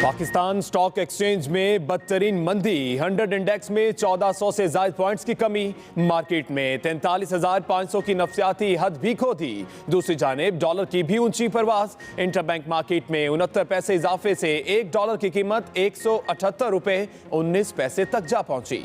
Pakistan stock exchange में बदतरीन मंदी, 100 index में 1400 से ज्यादा पॉइंट्स की कमी, मार्केट में 43,500 की नफ्सियाती हद भी खो दी। दूसरी जानिब डॉलर की भी ऊंची परवाज, इंटरबैंक मार्केट में 69 पैसे इजाफे से $1 की कीमत 178 रुपए 19 पैसे तक जा पहुंची।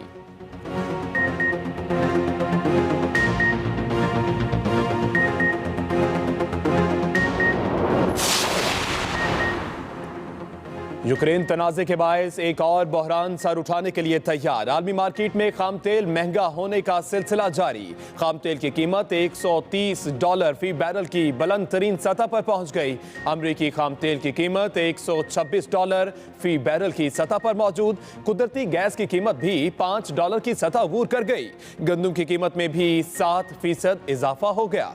यूक्रेन तनाज़े के बायस एक और बहरान सर उठाने के लिए तैयार। आलमी मार्केट में खाम तेल महंगा होने का सिलसिला जारी। खाम तेल की कीमत $130 फी बैरल की बुलंद तरीन सतह पर पहुंच गई। अमरीकी खाम तेल की कीमत $126 फी बैरल की सतह पर मौजूद। कुदरती गैस की कीमत भी $5 की सतह अबूर कर गई। गंदम की कीमत में भी 7% इजाफा हो गया।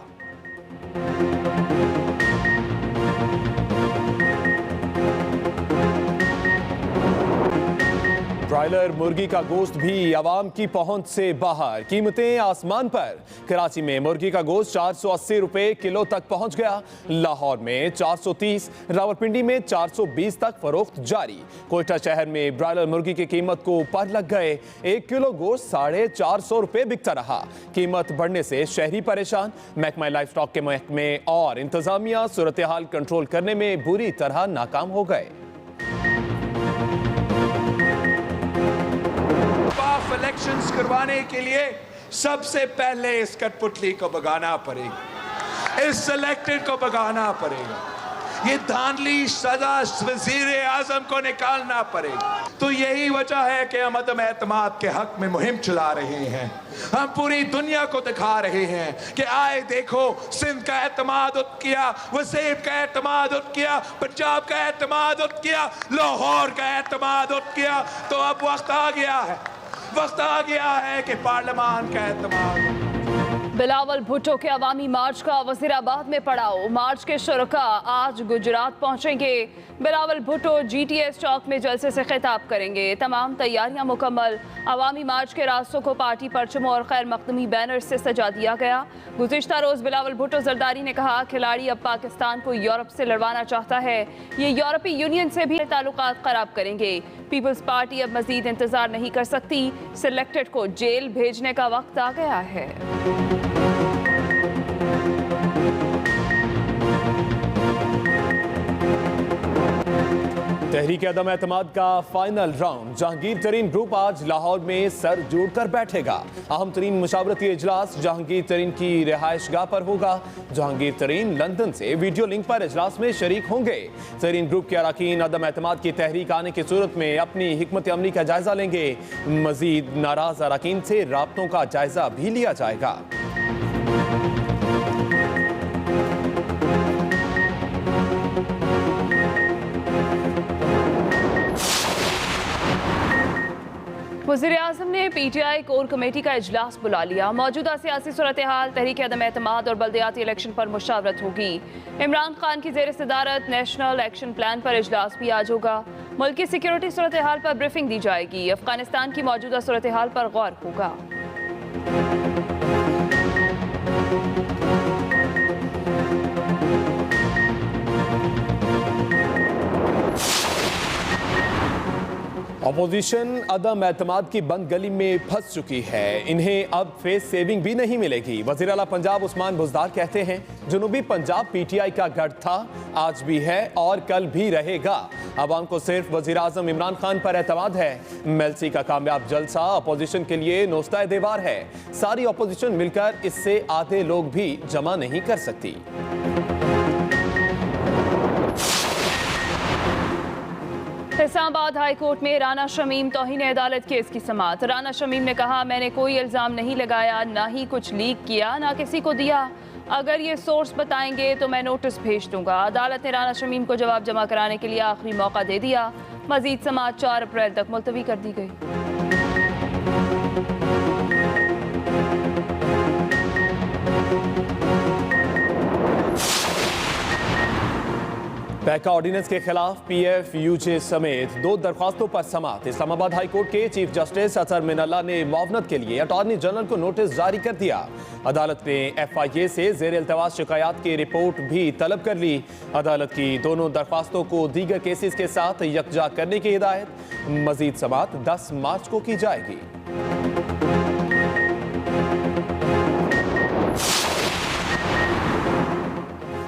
ब्रॉयलर मुर्गी का गोश्त भी आवाम की पहुंच से बाहर, कीमतें आसमान पर। कराची में मुर्गी का गोश्त 480 रुपए किलो तक पहुंच गया। लाहौर में 430, रावलपिंडी में 420 तक फरोख्त जारी। कोयटा शहर में ब्रॉयलर मुर्गी की कीमत को पर लग गए। 1 किलो गोश्त 450 रुपए बिकता रहा। कीमत बढ़ने से शहरी परेशान। महकमा लाइफ स्टॉक के महकमे और इंतजामिया सूरत हाल कंट्रोल करने में बुरी तरह नाकाम हो गए। इलेक्शंस करवाने के लिए सबसे पहले इस कठपुतली को भगाना पड़ेगा, इस सिलेक्टेड को भगाना पड़ेगा, ये धांधली सदा वजीर आजम को निकालना पड़ेगा। तो यही वजह है कि हम अदम एतमाद के हक में मुहिम चला रहे हैं। हम पूरी दुनिया को दिखा रहे हैं कि आए देखो, सिंध का एतमाद उठ किया, वसीम का एतमाद उठ किया, पंजाब का एतमाद उठ किया, लाहौर का एतमाद उठ किया। तो अब वक्त आ गया है, वक्त आ गया है कि पार्लियामान का एतमाद। बिलावल भुट्टो के अवामी मार्च का वजीराबाद में पड़ाव। मार्च के शुरका आज गुजरात पहुंचेंगे। बिलावल भुट्टो GTS चौक में जलसे से खिताब करेंगे। तमाम तैयारियां मुकम्मल। अवामी मार्च के रास्तों को पार्टी परचमों और खैर मकदमी बैनर से सजा दिया गया। गुज़िश्ता रोज़ बिलावल भुट्टो जरदारी ने कहा, खिलाड़ी अब पाकिस्तान को यूरोप से लड़वाना चाहता है। ये यूरोपीय यूनियन से भी ताल्लुकात खराब करेंगे। पीपल्स पार्टी अब मजीद इंतजार नहीं कर सकती। सिलेक्टेड को जेल भेजने का वक्त आ गया है। तहरीक अदम एतमाद का फाइनल राउंड। जहांगीर तरीन ग्रुप आज लाहौर में सर जोड़कर बैठेगा। अहम तरीन मुशावरती इजलास जहांगीर तरीन की रिहाइशगाह पर होगा। जहांगीर तरीन लंदन से वीडियो लिंक पर इजलास में शरीक होंगे। तरीन ग्रुप के अरकान अदम एतमाद की तहरीक आने की सूरत में अपनी हिकमत अमली का जायजा लेंगे। मजीद नाराज अरकान से राब्तों का जायजा भी लिया जाएगा। वज़ीर आज़म ने PTI कोर कमेटी का इजलास बुला लिया। मौजूदा सियासी सूरत हाल, तहरीक अदम एतमाद और बल्दियाती इलेक्शन पर मुशावरत होगी। इमरान खान की ज़ेर सदारत नेशनल एक्शन प्लान पर इजलास भी आज होगा। मुल्क की सिक्योरिटी सूरत हाल पर ब्रीफिंग दी जाएगी। अफगानिस्तान की मौजूदा सूरत हाल पर गौर होगा। अपोजिशन अदम एतमाद की बंद गली में फंस चुकी है। इन्हें अब फेस सेविंग भी नहीं मिलेगी। वज़ीर आला पंजाब उस्मान बुज़दार कहते हैं, जनूबी पंजाब PTI का गढ़ था, आज भी है और कल भी रहेगा। अवाम को सिर्फ वज़ीर आज़म इमरान खान पर एतमाद है। MLC का कामयाब जलसा अपोजिशन के लिए नोस्ता दीवार है। सारी अपोजिशन मिलकर इससे आधे लोग भी जमा नहीं कर सकती। इस्लामाबाद हाई कोर्ट में राना शमीम तौहीन अदालत केस की समाअत। राना शमीम ने कहा, मैंने कोई इल्ज़ाम नहीं लगाया, ना ही कुछ लीक किया, ना किसी को दिया। अगर ये सोर्स बताएंगे तो मैं नोटिस भेज दूंगा। अदालत ने राना शमीम को जवाब जमा कराने के लिए आखिरी मौका दे दिया। मजीद समाअत 4 अप्रैल तक मुलतवी कर दी गई। पैका ऑर्डिनेंस के खिलाफ PFUJ समेत 2 दरख्वास्तों पर समाअत। इस्लामाबाद हाई कोर्ट के चीफ जस्टिस अतर मिनल्ला ने मुआवनत के लिए अटॉर्नी जनरल को नोटिस जारी कर दिया। अदालत ने FIA से ज़ेर इल्तवास शिकायत की रिपोर्ट भी तलब कर ली। अदालत की दोनों दरख्वास्तों को दीगर केसेस के साथ यकजा करने की हिदायत। मजीद समाअत 10 मार्च को की जाएगी।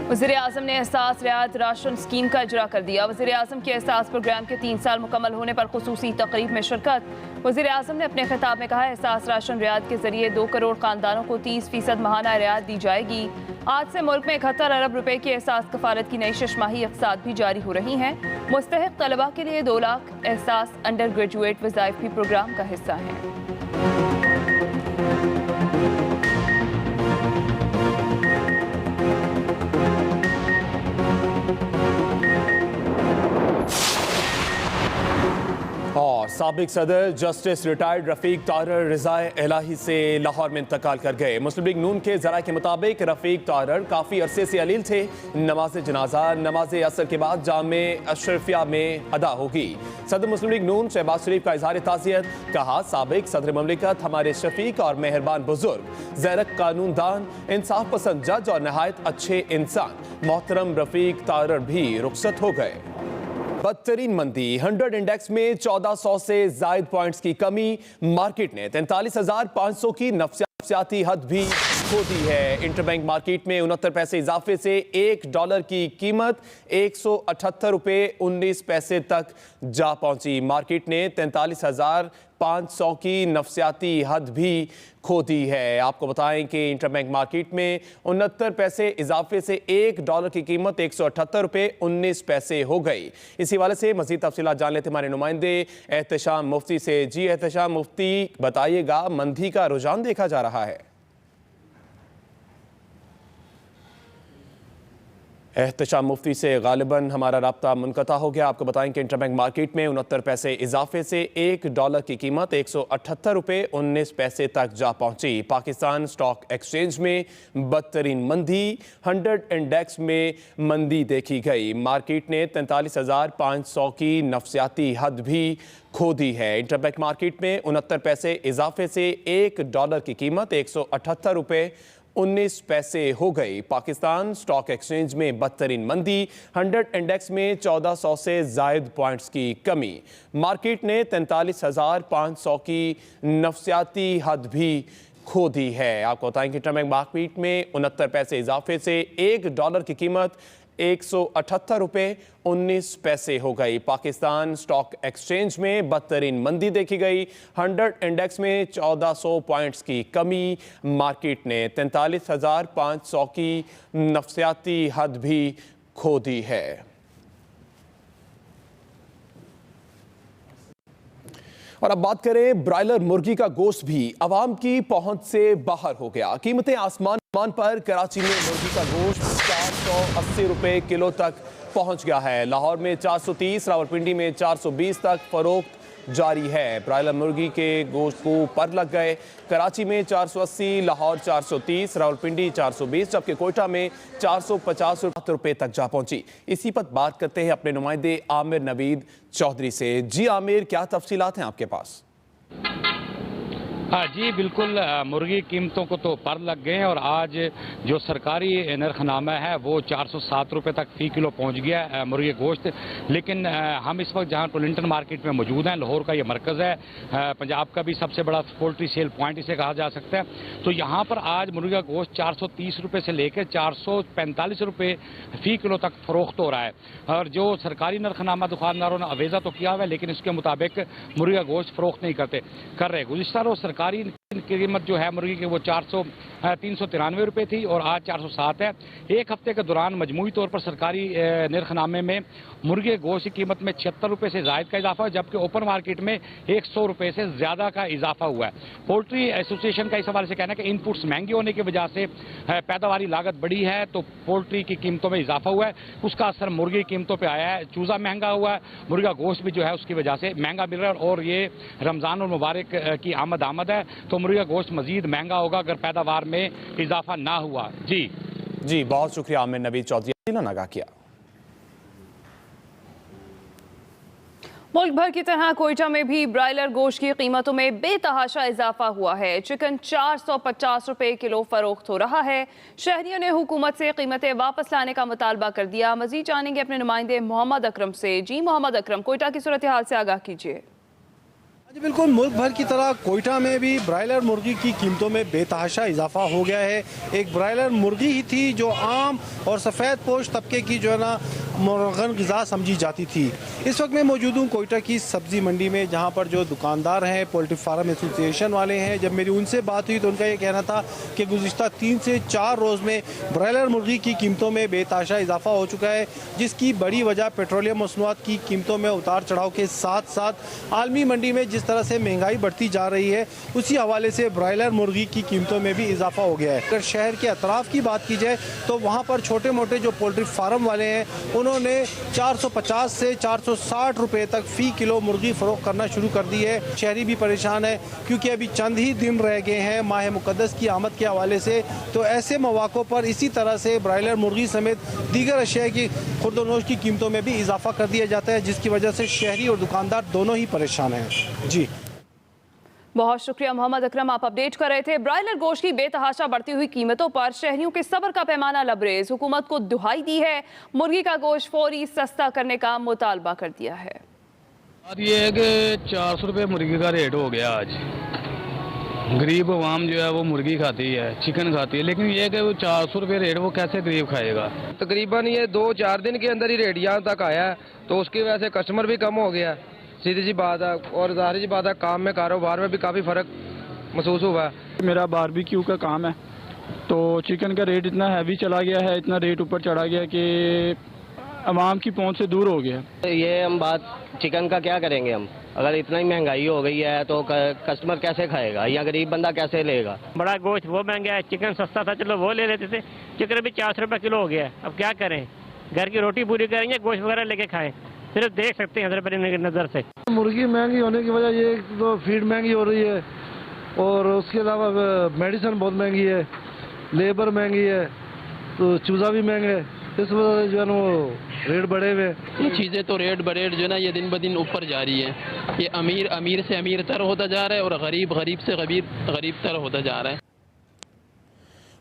वज़ीर-ए-आज़म ने एहसास रियायत राशन स्कीम का इजरा कर दिया। वज़ीर-ए-आज़म के एहसास प्रोग्राम के 3 साल मुकम्मल होने पर खुसूसी तकरीब में शिरकत। वज़ीर-ए-आज़म ने अपने खिताब में कहा, एहसास राशन रियायत के जरिए 2 करोड़ खानदानों को 30% माहाना रियायत दी जाएगी। आज से मुल्क में 71 अरब रुपए की एहसास कफालत की नई शशमाही अक़सात भी जारी हो रही हैं। मुस्तहिक़ तलबा के लिए 2 लाख एहसास अंडर ग्रेजुएट वज़ाइफ भी प्रोग्राम का हिस्सा हैं। और साबिक सदर जस्टिस रिटायर्ड रफीक तारर रिज़ाए इलाही से लाहौर में इंतकाल कर गए। मुस्लिम लीग नून के ज़राए के मुताबिक रफीक तारर काफ़ी अरसे से अलील थे। नमाज जनाजा नमाज असर के बाद जामे अशरफिया में अदा होगी। सदर मुस्लिम लीग नून शहबाज शरीफ का इजहार ताज़ियत। कहा, साबिक सदर ममलिकत हमारे शफीक और मेहरबान बुजुर्ग, ज़ैरक कानूनदान, इंसाफ पसंद जज और नहायत अच्छे इंसान मोहतरम रफीक तारर भी रुखसत हो गए। बदतरीन मंदी, 100 इंडेक्स में 1400 से जायद पॉइंट्स की कमी। मार्केट ने 43,500 की नफ्सियाती हद भी खो दी है। इंटरबैंक मार्केट में 69 पैसे इजाफे से $1 की कीमत 178 रुपए 19 पैसे तक जा पहुंची। मार्केट ने 43,500 की नफ्सियाती हद भी खो दी है। आपको बताएं कि इंटरबैंक मार्केट में 69 पैसे इजाफे से $1 की कीमत 178 रुपए 19 पैसे हो गई। इसी वाले से मजीद तफसीलात जान लेते हमारे नुमाइंदे एहतशाम मुफ्ती से। जी एहतशाम मुफ्ती, बताइएगा, मंदी का रुझान देखा जा रहा है। एहतशाम मुफ्ती से गालिबन हमारा राब्ता मुनक़ता हो गया। आपको बताएं कि इंटरबैंक मार्केट में 69 पैसे इजाफे से $1 की कीमत 178 रुपए 19 पैसे तक जा पहुंची। पाकिस्तान स्टॉक एक्सचेंज में बदतरीन मंदी, 100 इंडेक्स में मंदी देखी गई। मार्केट ने 43,500 की नफ्सियाती हद भी खो दी है। इंटरबैंक मार्केट में 69 पैसे इजाफे से $1 की कीमत 178 रुपए 19 पैसे हो गई। पाकिस्तान स्टॉक एक्सचेंज में बदतरीन मंदी, 100 इंडेक्स में 1400 से जायद पॉइंट्स की कमी। मार्केट ने 43,500 की नफ्सियाती हद भी खो दी है। आपको बताएं कि इंटरबैंक मार्केट में 69 पैसे इजाफे से $1 की कीमत 178 रुपए 19 पैसे हो गई। पाकिस्तान स्टॉक एक्सचेंज में बदतरीन मंदी देखी गई। 100 इंडेक्स में 1400 पॉइंट्स की कमी। मार्केट ने 43,500 की नफ्सियाती हद भी खो दी है। और अब बात करें, ब्रायलर मुर्गी का गोश्त भी अवाम की पहुंच से बाहर हो गया। कीमतें आसमान पर। कराची में मुर्गी का गोश्त 480 रुपए किलो तक पहुंच गया है। लाहौर में 430, रावलपिंडी में 420 तक फरोख्त जारी है। ब्रायलर मुर्गी के गोश्त को पर लग गए। कराची में 480, लाहौर 430, रावलपिंडी 420, जबकि कोयटा में 450 रुपए तक जा पहुंची। इसी पर बात करते हैं अपने नुमाइंदे आमिर नवीद चौधरी से। जी आमिर, क्या तफसीलात हैं आपके पास? हाँ जी, बिल्कुल। मुर्गी कीमतों को तो पर लग गए हैं और आज जो सरकारी नरखनामा है वो 407 रुपये तक फ़ी किलो पहुंच गया है मुर्गी गोश्त। लेकिन हम इस वक्त जहां टोलिंटन मार्केट में मौजूद हैं, लाहौर का ये मरकज़ है, पंजाब का भी सबसे बड़ा पोल्ट्री सेल पॉइंट इसे कहा जा सकता है। तो यहाँ पर आज मुर्गी का गोश्त 430 रुपये से लेकर 445 रुपये फ़ी किलो तक फ़रोख्त हो रहा है। और जो सरकारी नरखनामा दुकानदारों ने अवेज़ा तो किया हुआ है, लेकिन उसके मुताबिक मुर्गी का गोश्त फ़रोख्त नहीं कर रहे। गुज़िश्ता रोज़ सरकारी कीमत जो है मुर्गी की वो 393 रुपये थी और आज 407 है। एक हफ्ते के दौरान मजमूई तौर पर सरकारी नरखनामे में मुर्गी गोश्त की कीमत में 76 रुपये से जायद का इजाफा है, जबकि ओपन मार्केट में 100 रुपये से ज़्यादा का इजाफा हुआ है। पोल्ट्री एसोसिएशन का इस हवाले से कहना है कि इनपुट्स महंगे होने की वजह से पैदावारी लागत बढ़ी है, तो पोल्ट्री की कीमतों में इजाफा हुआ है। उसका असर मुर्गी कीमतों पर आया है। चूज़ा महंगा हुआ है, मुर्गा गोश्त भी जो है उसकी वजह से महंगा मिल रहा है। और ये रमज़ान और मुबारक की आमद है, तो मुर्गा गोश्त मजीद महंगा होगा अगर पैदावार में इजाफा ना हुआ। जी, बहुत शुक्रिया आमिर नवीद चौधरी ने आगाह किया। मुल्क भर की तरह कोयटा में भी ब्रायलर गोश्त की कीमतों में बेतहाशा इजाफा हुआ है। चिकन 450 रुपए किलो फरोख्त हो रहा है। शहरियों ने हुकूमत से कीमतें वापस लाने का मुतालबा कर दिया। मजीद जानेंगे अपने नुमाइंदे मोहम्मद अकरम से। जी मोहम्मद अकरम, कोयटा की सूरत हाल से आगाह कीजिए। जी बिल्कुल, मुल्क भर की तरह कोयटा में भी ब्रायलर मुर्गी की कीमतों में बेतहाशा इजाफा हो गया है। एक ब्रायलर मुर्गी ही थी जो आम और सफ़ेद पोश तबके की जो है ना मुर्गन ग़िज़ा समझी जाती थी। इस वक्त मैं मौजूद हूँ कोयटा की सब्ज़ी मंडी में, जहाँ पर जो दुकानदार हैं, पोल्ट्री फार्म एसोसिएशन वाले हैं। जब मेरी उनसे बात हुई तो उनका ये कहना था कि गुज़िश्ता 3 से 4 रोज़ में ब्रायलर मुर्गी की कीमतों में बेतहाशा इजाफा हो चुका है, जिसकी बड़ी वजह पेट्रोलियम मसनूआत की कीमतों में उतार चढ़ाव के साथ साथ आलमी मंडी में जिस तरह से महंगाई बढ़ती जा रही है, उसी हवाले से ब्रायलर मुर्गी की कीमतों में भी इजाफा हो गया है। अगर शहर के अतराफ़ की बात की जाए तो वहाँ पर छोटे मोटे जो पोल्ट्री फार्म वाले हैं, उन्होंने 450 से 460 रुपए तक फ़ी किलो मुर्गी फ़रोख्त करना शुरू कर दी है। शहरी भी परेशान है क्योंकि अभी चंद ही दिन रह गए हैं माह मुक़द्दस की आमद के हवाले से। तो ऐसे मौक़ों पर इसी तरह से ब्रायलर मुर्गी समेत दीगर अशिया की खुर्दोनोश की कीमतों में भी इजाफा कर दिया जाता है, जिसकी वजह से शहरी और दुकानदार दोनों ही परेशान हैं। जी बहुत शुक्रिया मोहम्मद अकरम, आप अपडेट कर रहे थे। ब्रायलर गोश्त की बेतहाशा बढ़ती हुई कीमतों पर शहरियों के सब्र का पैमाना लबरेज। हुकूमत को दुहाई दी है, मुर्गी का गोश्त फौरी सस्ता करने का मुतालबा कर दिया है। अब ये है कि 400 रुपये मुर्गी का रेट हो गया आज। गरीब अवाम जो है वो मुर्गी खाती है, चिकन खाती है, लेकिन ये है कि वो 400 रुपये रेट वो कैसे गरीब खाएगा। तकरीबन ये 2-4 दिन के अंदर ही रेट यहाँ तक आया है, तो उसकी वजह से कस्टमर भी कम हो गया, सीधी सी बात है। और जाहिर सी बात है, काम में कारोबार में भी काफ़ी फ़र्क महसूस हुआ है। मेरा बारबेक्यू का काम है, तो चिकन का रेट इतना हैवी चला गया है, इतना रेट ऊपर चढ़ा गया कि आवाम की पहुंच से दूर हो गया। ये हम बात चिकन का क्या करेंगे हम, अगर इतना ही महंगाई हो गई है तो कस्टमर कैसे खाएगा या गरीब बंदा कैसे लेगा। बड़ा गोश्त वो महंगा है, चिकन सस्ता था, चलो वो ले लेते थे। चिकन भी 400 रुपये किलो हो गया है। अब क्या करें, घर की रोटी पूरी करेंगे, गोश्त वगैरह लेके खाएं, सिर्फ देख सकते हैं नजर नज़र से। मुर्गी महंगी होने की वजह ये तो फीड महंगी हो रही है, और उसके अलावा मेडिसिन बहुत महंगी है, लेबर महंगी है, तो चूज़ा भी महंगा है। इस वजह से जो है ना वो रेट बढ़े हुए। ये चीज़ें तो रेट बढ़े जो है ना, ये दिन ब दिन ऊपर जा रही है। ये अमीर से अमीर तर होता जा रहा है और गरीब से गरीब तर होता जा रहा है।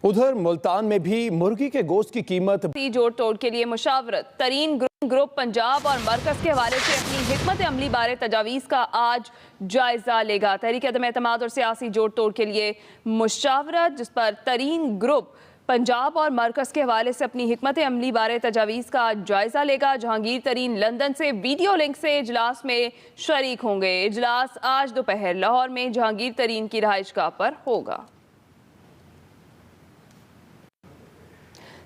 उधर मुल्तान में भी मुर्गी के गोश्त की कीमत जोड़ तोड़ के लिए मुशावरत तरीन ग्रुप पंजाब और मरकज के हवाले से अपनी हिकमत अमली बारे तजावीज़ का आज जायजा लेगा। तहरीक अदम एतमाद और सियासी जोड़ तोड़ के लिए मुशावरत, जिस पर तरीन ग्रुप पंजाब और मरकज के हवाले से अपनी हिकमत अमली बारे तजावीज़ का जायजा लेगा। जहांगीर तरीन लंदन से वीडियो लिंक से इजलास में शरीक होंगे। इजलास आज दोपहर लाहौर में जहांगीर तरीन की रहायशगाह पर होगा।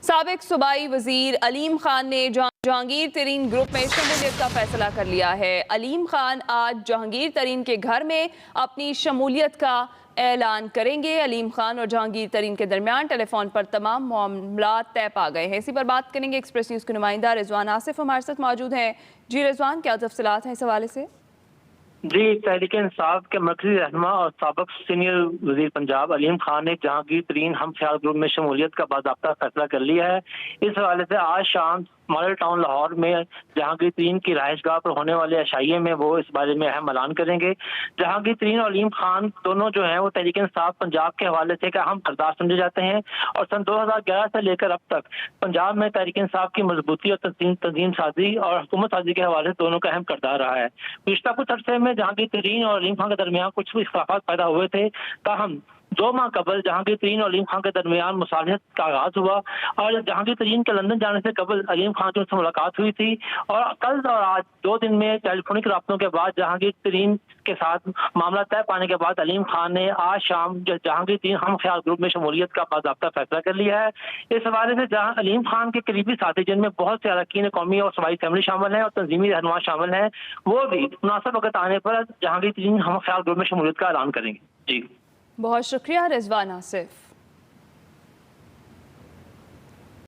साबिक सूबाई वजीर अलीम खान ने जहांगीर तरीन ग्रुप में शमूलियत का फैसला कर लिया है। अलीम खान आज जहांगीर तरीन के घर में अपनी शमूलियत का ऐलान करेंगे। अलीम खान और जहांगीर तरीन के दरमियान टेलीफोन पर तमाम मामलात तय पा गए हैं। इसी पर बात करेंगे। एक्सप्रेस न्यूज़ के नुमाइंदा रिजवान आसिफ हमारे साथ मौजूद हैं। जी रिजवान, क्या तफसीलात हैं इस हवाले से? जी, तहरीक इंसाफ के मरकजी रहनुमा और साबिक सीनियर वजीर पंजाब अलीम खान ने जहांगीर तरीन हम ख्याल ग्रुप में शमूलियत का बाज़ाब्ता फैसला कर लिया है। इस हवाले से आज शाम मॉडल टाउन लाहौर में जहांगीर तरीन की रहायशगाह पर होने वाले अशाइये में वो इस बारे में अहम ऐलान करेंगे। जहांगीर तरीन और अलीम खान दोनों जो हैं वो तहरीक इंसाफ पंजाब के हवाले से का अहम किरदार समझे जाते हैं, और सन 2011 से लेकर अब तक पंजाब में तहरीक इंसाफ की मजबूती और तंजीम साजी और हुकूमत साजी के हवाले से दोनों का अहम किरदार रहा है। पिछला कुछ अरसे में जहांगीर तरीन और अलीम खान के दरमियान कुछ इख्तिलाफात पैदा हुए थे, ताहम 2 माह कबल जहांगीर तरीन और अलीम खान के दरमियान मुसालहत का आगाज हुआ, और जहांगीर तरीन के लंदन जाने से कबल अलीम खान की उनसे मुलाकात हुई थी। और कल और आज 2 दिन में टेलीफोनिक राब्तों के बाद जहांगीर तरीन के साथ मामला तय पाने के बाद अलीम खान ने आज शाम जहांगीर तरीन हम ख्याल ग्रुप में शमूलियत का बाज़ाब्ता फैसला कर लिया है। इस हवाले से जहां अलीम खान के करीबी साथी, जिनमें बहुत से अरकान कौमी और सूबाई असेंबली शामिल हैं और तंजीमी रहनुमा शामिल हैं, वो भी मुनासिब वक्त आने पर जहांगीर तरीन हम ख्याल ग्रुप में शमूलियत का ऐलान करेंगे। जी बहुत शुक्रिया रिजवान आसिफ।